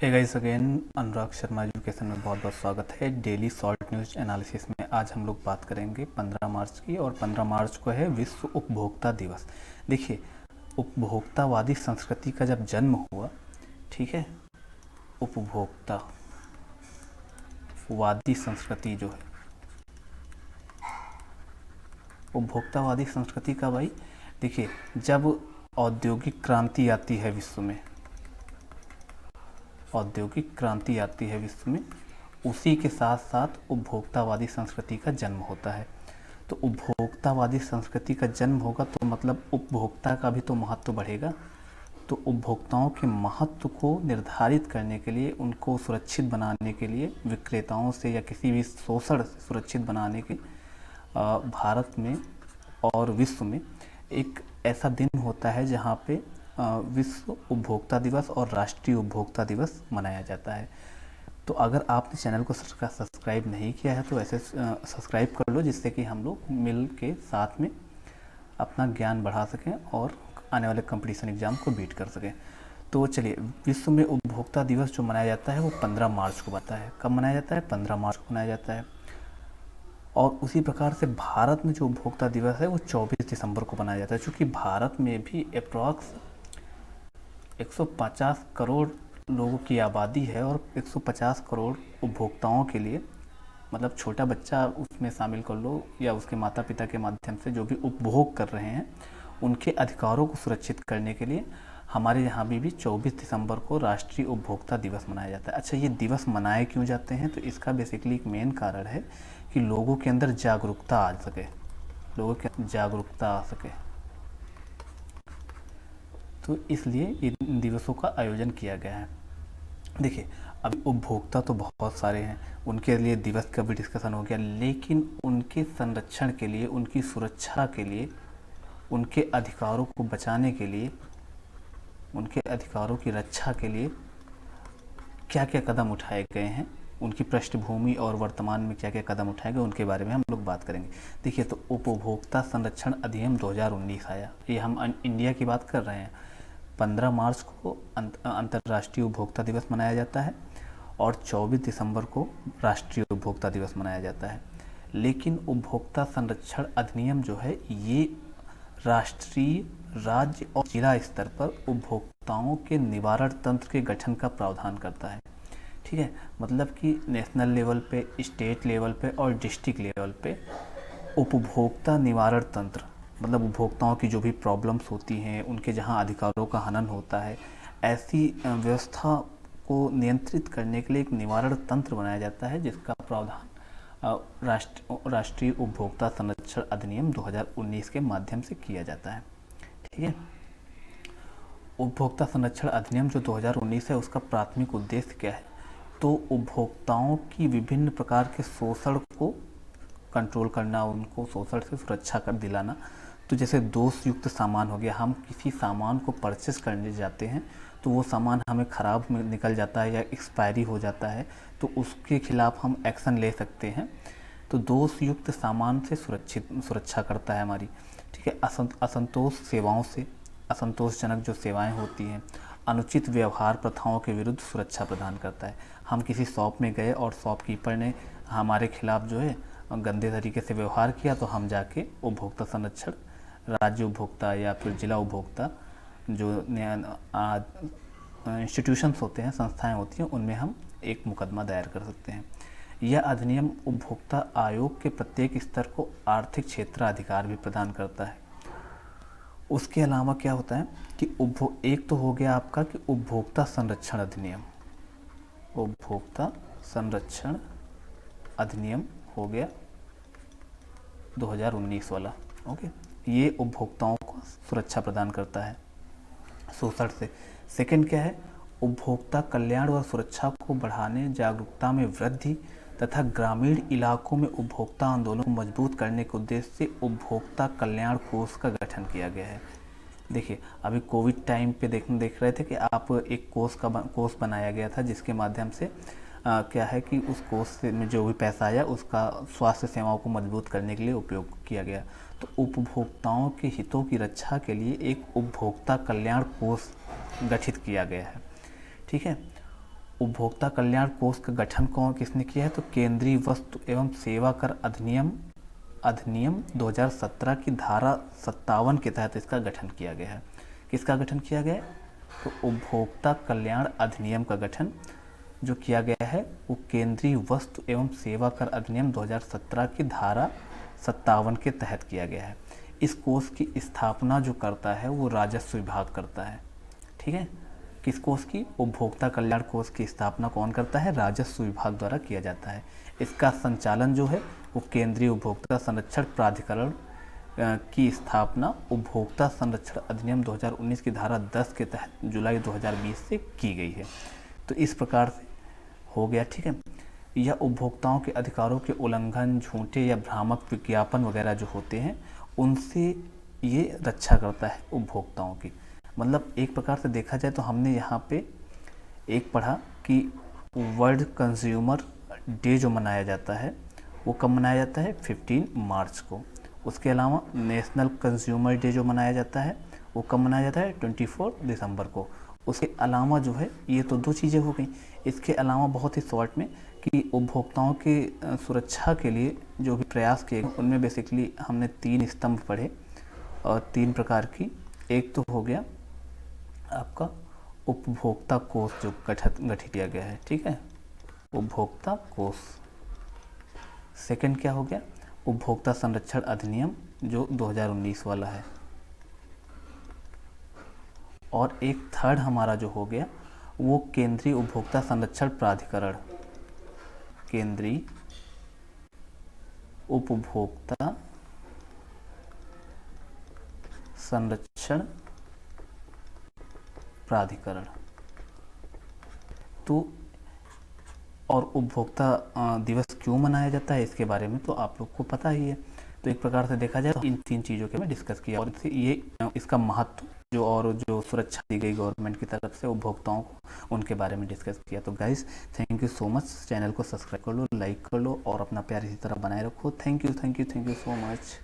Hey guys again, Anurag Sharma education में बहुत बहुत स्वागत है। डेली शॉर्ट न्यूज एनालिसिस में आज हम लोग बात करेंगे 15 मार्च की, और 15 मार्च को है विश्व उपभोक्ता दिवस। देखिए, उपभोक्तावादी संस्कृति का जब जन्म हुआ, ठीक है, उपभोक्तावादी संस्कृति जो है, उपभोक्तावादी संस्कृति का भाई देखिए, जब औद्योगिक क्रांति आती है विश्व में, औद्योगिक क्रांति आती है विश्व में, उसी के साथ साथ उपभोक्तावादी संस्कृति का जन्म होता है। तो उपभोक्तावादी संस्कृति का जन्म होगा तो मतलब उपभोक्ता का भी तो महत्व बढ़ेगा। तो उपभोक्ताओं के महत्व को निर्धारित करने के लिए, उनको सुरक्षित बनाने के लिए, विक्रेताओं से या किसी भी शोषण से सुरक्षित बनाने के भारत में और विश्व में एक ऐसा दिन होता है जहाँ पे विश्व उपभोक्ता दिवस और राष्ट्रीय उपभोक्ता दिवस मनाया जाता है। तो अगर आपने चैनल को सब्सक्राइब नहीं किया है तो ऐसे सब्सक्राइब कर लो, जिससे कि हम लोग मिल के साथ में अपना ज्ञान बढ़ा सकें और आने वाले कंपटीशन एग्ज़ाम को बीट कर सकें। तो चलिए, विश्व में उपभोक्ता दिवस जो मनाया जाता है वो 15 मार्च को बनता है। कब मनाया जाता है? 15 मार्च को मनाया जाता है। और उसी प्रकार से भारत में जो उपभोक्ता दिवस है वो 24 दिसंबर को मनाया जाता है, क्योंकि भारत में भी अप्रॉक्स 150 करोड़ लोगों की आबादी है और 150 करोड़ उपभोक्ताओं के लिए, मतलब छोटा बच्चा उसमें शामिल कर लो या उसके माता पिता के माध्यम से जो भी उपभोग कर रहे हैं, उनके अधिकारों को सुरक्षित करने के लिए हमारे यहाँ भी 24 दिसंबर को राष्ट्रीय उपभोक्ता दिवस मनाया जाता है। अच्छा, ये दिवस मनाए क्यों जाते हैं? तो इसका बेसिकली एक मेन कारण है कि लोगों के अंदर जागरूकता आ सके, लोगों के अंदर जागरूकता आ सके। तो इसलिए इन दिवसों का आयोजन किया गया है। देखिए, अब उपभोक्ता तो बहुत सारे हैं, उनके लिए दिवस का भी डिस्कशन हो गया, लेकिन उनके संरक्षण के लिए, उनकी सुरक्षा के लिए, उनके अधिकारों को बचाने के लिए, उनके अधिकारों की रक्षा के लिए क्या क्या कदम उठाए गए हैं, उनकी पृष्ठभूमि और वर्तमान में क्या क्या कदम उठाए गए, उनके बारे में हम लोग बात करेंगे। देखिए, तो उपभोक्ता संरक्षण अधिनियम 2019 आया, ये हम इंडिया की बात कर रहे हैं। 15 मार्च को अंतर्राष्ट्रीय उपभोक्ता दिवस मनाया जाता है और 24 दिसंबर को राष्ट्रीय उपभोक्ता दिवस मनाया जाता है। लेकिन उपभोक्ता संरक्षण अधिनियम जो है, ये राष्ट्रीय, राज्य और जिला स्तर पर उपभोक्ताओं के निवारण तंत्र के गठन का प्रावधान करता है। ठीक है, मतलब कि नेशनल लेवल पे, स्टेट लेवल पे और डिस्ट्रिक्ट लेवल पे उपभोक्ता निवारण तंत्र, मतलब उपभोक्ताओं की जो भी प्रॉब्लम्स होती हैं, उनके जहां अधिकारों का हनन होता है, ऐसी व्यवस्था को नियंत्रित करने के लिए एक निवारण तंत्र बनाया जाता है, जिसका प्रावधान राष्ट्रीय उपभोक्ता संरक्षण अधिनियम 2019 के माध्यम से किया जाता है। ठीक है, उपभोक्ता संरक्षण अधिनियम जो 2019 है, उसका प्राथमिक उद्देश्य क्या है? तो उपभोक्ताओं की विभिन्न प्रकार के शोषण को कंट्रोल करना, उनको शोषण से सुरक्षा कर दिलाना। तो जैसे दोषयुक्त सामान हो गया, हम किसी सामान को परचेस करने जाते हैं तो वो सामान हमें ख़राब निकल जाता है या एक्सपायरी हो जाता है, तो उसके खिलाफ हम एक्शन ले सकते हैं। तो दोषयुक्त सामान से सुरक्षा करता है हमारी। ठीक है, असंतोष सेवाओं से, असंतोषजनक जो सेवाएं होती हैं, अनुचित व्यवहार प्रथाओं के विरुद्ध सुरक्षा प्रदान करता है। हम किसी शॉप में गए और शॉपकीपर ने हमारे खिलाफ जो है गंदे तरीके से व्यवहार किया, तो हम जाके उपभोक्ता संरक्षण, राज्य उपभोक्ता या फिर जिला उपभोक्ता जो इंस्टीट्यूशंस होते हैं, संस्थाएं होती हैं, उनमें हम एक मुकदमा दायर कर सकते हैं। यह अधिनियम उपभोक्ता आयोग के प्रत्येक स्तर को आर्थिक क्षेत्राधिकार भी प्रदान करता है। उसके अलावा क्या होता है कि एक तो हो गया आपका कि उपभोक्ता संरक्षण अधिनियम, उपभोक्ता संरक्षण अधिनियम हो गया 2019 वाला। ओके, ये उपभोक्ताओं को सुरक्षा प्रदान करता है शोषण से। सेकंड क्या है? उपभोक्ता कल्याण और सुरक्षा को बढ़ाने, जागरूकता में वृद्धि तथा ग्रामीण इलाकों में उपभोक्ता आंदोलन को मजबूत करने के उद्देश्य से उपभोक्ता कल्याण कोष का गठन किया गया है। देखिए, अभी कोविड टाइम पे देख रहे थे कि आप एक कोष बनाया गया था, जिसके माध्यम से क्या है कि उस कोष से में जो भी पैसा आया उसका स्वास्थ्य सेवाओं को मजबूत करने के लिए उपयोग किया गया। तो उपभोक्ताओं के हितों की रक्षा के लिए एक उपभोक्ता कल्याण कोष गठित किया गया है। ठीक है, उपभोक्ता कल्याण कोष का गठन कौन किसने किया है? तो केंद्रीय वस्तु एवं सेवा कर अधिनियम 2017 की धारा 57 के तहत इसका गठन किया गया है। किसका गठन किया गया है? तो उपभोक्ता कल्याण अधिनियम का गठन जो किया गया है वो केंद्रीय वस्तु एवं सेवा कर अधिनियम 2017 की धारा 57 के तहत किया गया है। इस कोष की स्थापना जो करता है वो राजस्व विभाग करता है। ठीक है, किस कोष की? उपभोक्ता कल्याण कोष की स्थापना कौन करता है? राजस्व विभाग द्वारा किया जाता है। इसका संचालन जो है वो केंद्रीय उपभोक्ता संरक्षण प्राधिकरण की स्थापना उपभोक्ता संरक्षण अधिनियम 2019 की धारा 10 के तहत जुलाई 2020 से की गई है। तो इस प्रकार से हो गया। ठीक है, यह उपभोक्ताओं के अधिकारों के उल्लंघन, झूठे या भ्रामक विज्ञापन वगैरह जो होते हैं उनसे ये रक्षा करता है उपभोक्ताओं की। मतलब एक प्रकार से देखा जाए तो हमने यहाँ पे एक पढ़ा कि वर्ल्ड कंज्यूमर डे जो मनाया जाता है वो कब मनाया जाता है? 15 मार्च को। उसके अलावा नेशनल कंज्यूमर डे जो मनाया जाता है वो कब मनाया जाता है? 24 दिसंबर को। उसके अलावा जो है ये तो दो चीज़ें हो गई। इसके अलावा बहुत ही शॉर्ट में कि उपभोक्ताओं की सुरक्षा के लिए जो भी प्रयास किए उनमें बेसिकली हमने 3 स्तंभ पढ़े और 3 प्रकार की। एक तो हो गया आपका उपभोक्ता कोष जो गठित किया गया है। ठीक है, उपभोक्ता कोष। सेकंड क्या हो गया? उपभोक्ता संरक्षण अधिनियम जो 2019 वाला है। और एक थर्ड हमारा जो हो गया वो केंद्रीय उपभोक्ता संरक्षण प्राधिकरण, केंद्रीय उपभोक्ता संरक्षण प्राधिकरण। तो और उपभोक्ता दिवस क्यों मनाया जाता है इसके बारे में तो आप लोग को पता ही है। तो एक प्रकार से देखा जाए तो इन 3 चीज़ों के मैं डिस्कस किया और ये इसका महत्व जो और जो सुरक्षा दी गई गवर्नमेंट की तरफ से उपभोक्ताओं को उनके बारे में डिस्कस किया। तो guys thank you so much. Channel को सब्सक्राइब कर लो, लाइक कर लो और अपना प्यार इसी तरह बनाए रखो। Thank you so much.